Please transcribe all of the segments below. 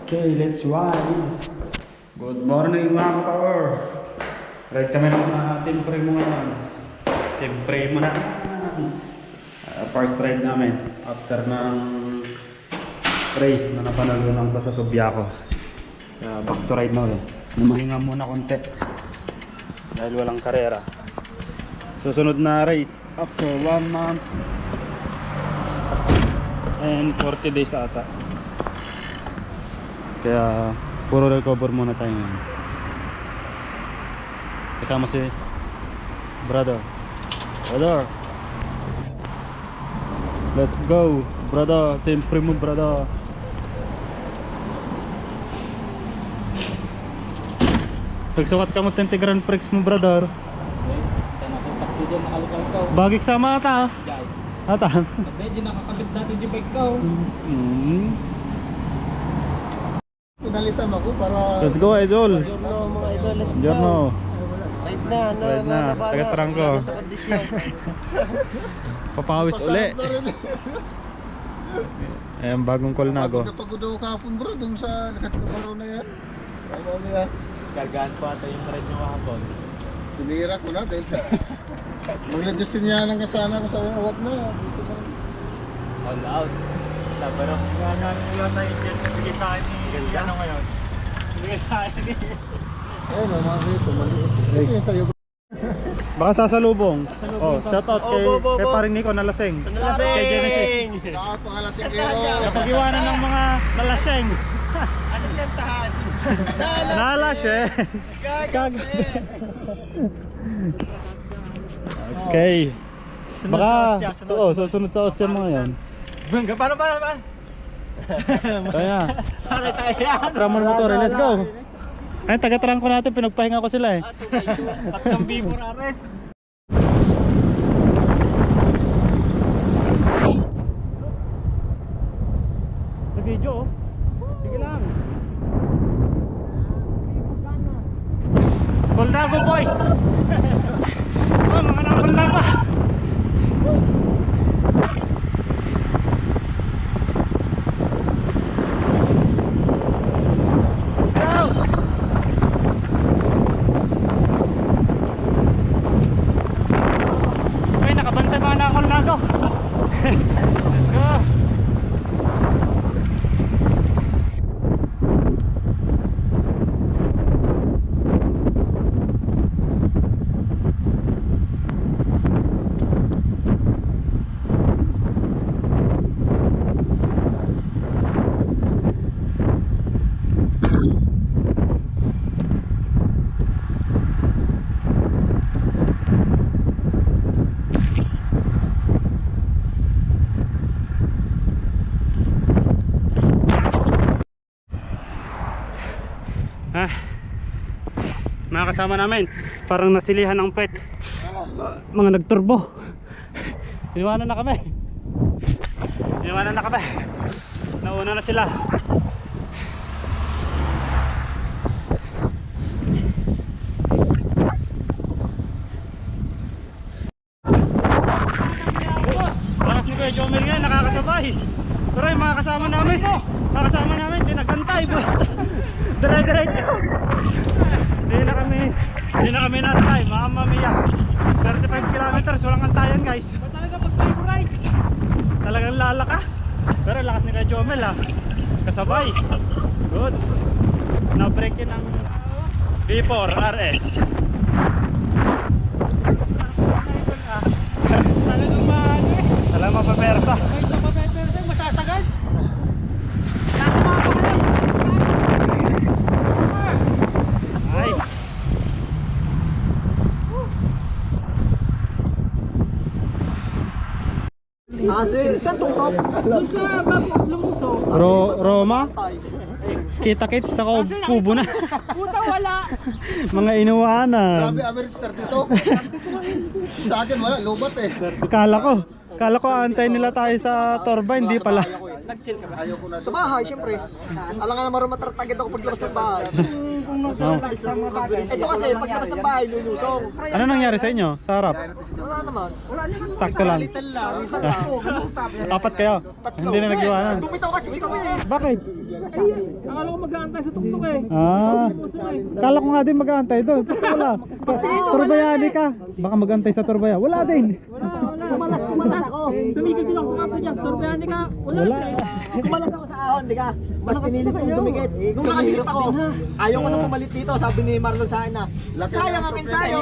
Okay, let's ride. Good morning mga ka-power. Ride kami ng team primo ngayon. Team primo na. First ride namin after ng race na napanalo ng sa Subiaco. Back to ride na ulit. Namahinga muna konti dahil walang karera. Susunod na race after 1 month and 40 days ata. Kaya puro recover muna tayo ngayon. Kasama si brother. Let's go brother. Team primo brother. Pagsukat ka mo 20 Grand Prix mo brother. Bagik sama ata. Ata. Hindi nakakabit natin yung bike ko. Pinalitan ako para... Let's go idol. Giorno mga idol, let's go. Giorno. Ride na, Ride na. Taga Strangko. Papawis uli. Ayan bagong Colnago. Napagod ako kahapon bro, dun sa nakatubaro na yan. Ano yan? Gagaan pa ata yung ride nyo kahapon. Tinira ko na dahil sa... Magladyosin niya lang kasana ko sa wag na. Dito na. All out. Pero nga yun na yung nabigay sa akin ni ano ngayon. Nabigay sa akin ni... Ayun o, mga dito, maliit. Ayun yung sa'yo. Baka sasalubong. Oh, shout out kay paring Nico na laseng. Kay Genesis. Nakapangalasing kero. Kapag iwanan ng mga nalaseng. Anong kantahan? Nalaseng. Okay. Baka susunod sa Ostian mga yan. Paano? Kaya. Tayo. Ramon motor, let's go. Ay, taga-trangko natin, pinagpahinga ko sila eh. Tatlong before ares. Sa video oh. Sige lang. Colnago boys. Oh, mga nakakolnago. Mga kasama namin parang nasilihan ng pet, mga nagturbo. Iniwanan na kami, nauna na sila. Lakas ni Kuya Jomel ngayon, nakakasabay. Pero yung mga kasama namin hindi nagantay. Dire-diretso. Hindi na kami natay, Mamma Mia. 35 kilometers, walang antayan guys. Talaga mag-favorite. Talagang lalakas. Pero lakas ni Kuya Jomel ha. Kasabay. Good. Na-break yun ang V4 RS. Talagang maano eh. Talagang mapapersa. Guys, napapepersa, masasagad. Nasa mga pagkakas. Nice. Saan tungkop? Doon sa bago, lumusong. Roma? Kita-kits na ko, kubo na. Puta, wala. Mga inuwanan. Grabe, average start dito. Sa akin wala, lobat eh. Kala ko antay nila tayo sa torba, hindi pala. Nag-chill ka ba? Ayaw ko na. Sa bahay, siyempre. Alam nga naman matartagid ako paglabas ng bahay. Oh. Ito kasi, paglabas ng bahay, lulusong. Ano nangyari sa inyo? Sa harap? Wala naman. Sakto lang. Little lang. Apat kayo? Hindi na nag-iwanan. Bumitaw kasi si Kuya eh. Bakit? Akala ko mag-aantay sa tuktok eh. Kala ko nga din mag-aantay doon. Wala. Turbayani ka. Baka mag-aantay sa turbaya. Wala din. Kumalas ako. Tumigil din ako sa kampo niya. Storbyani ka. Wala. Kumalas ako sa ahon, di ka? Mas pinilit kong dumikit. Kung nakahirap ako, ayaw ko na pumalit dito. Sabi ni Marlon sa akin na, sayang ang ensayo.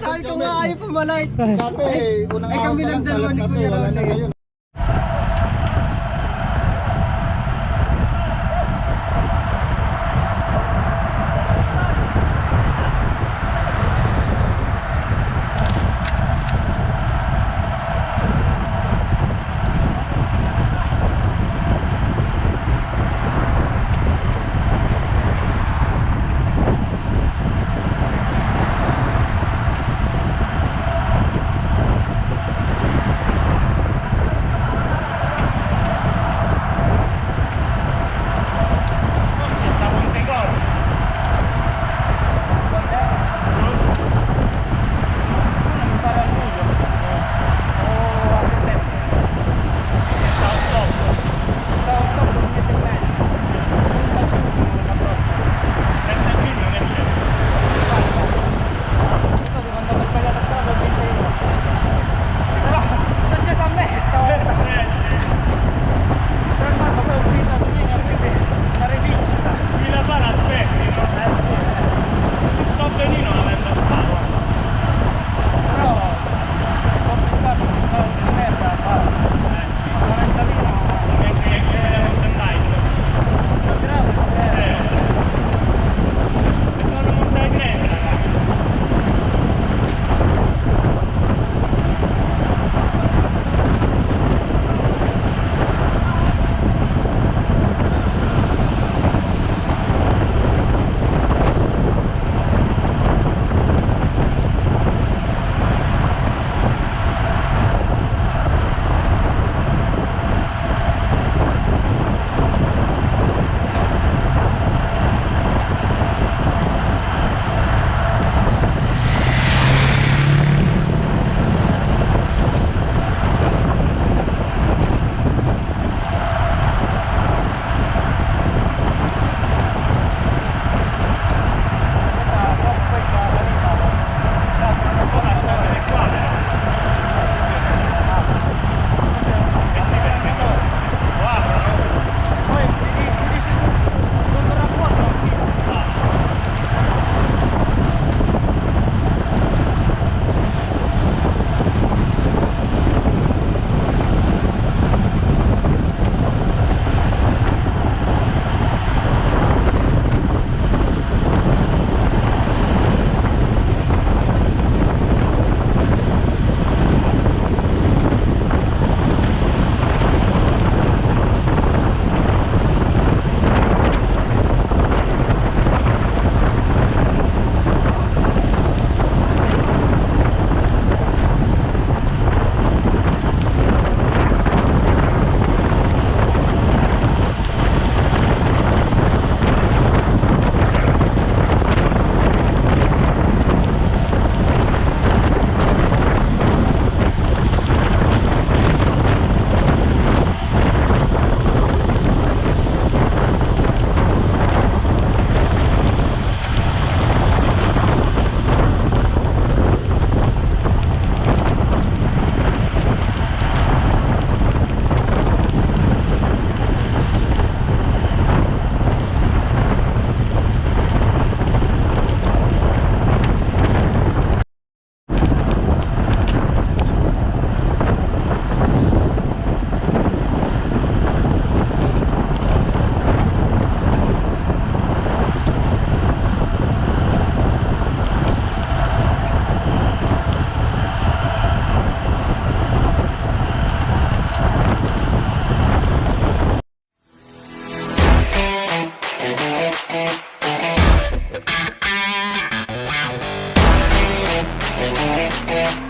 Sabi ko nga ayaw pumalit. Dati, unang araw pa lang, talas na to, wala na ngayon. Thank you.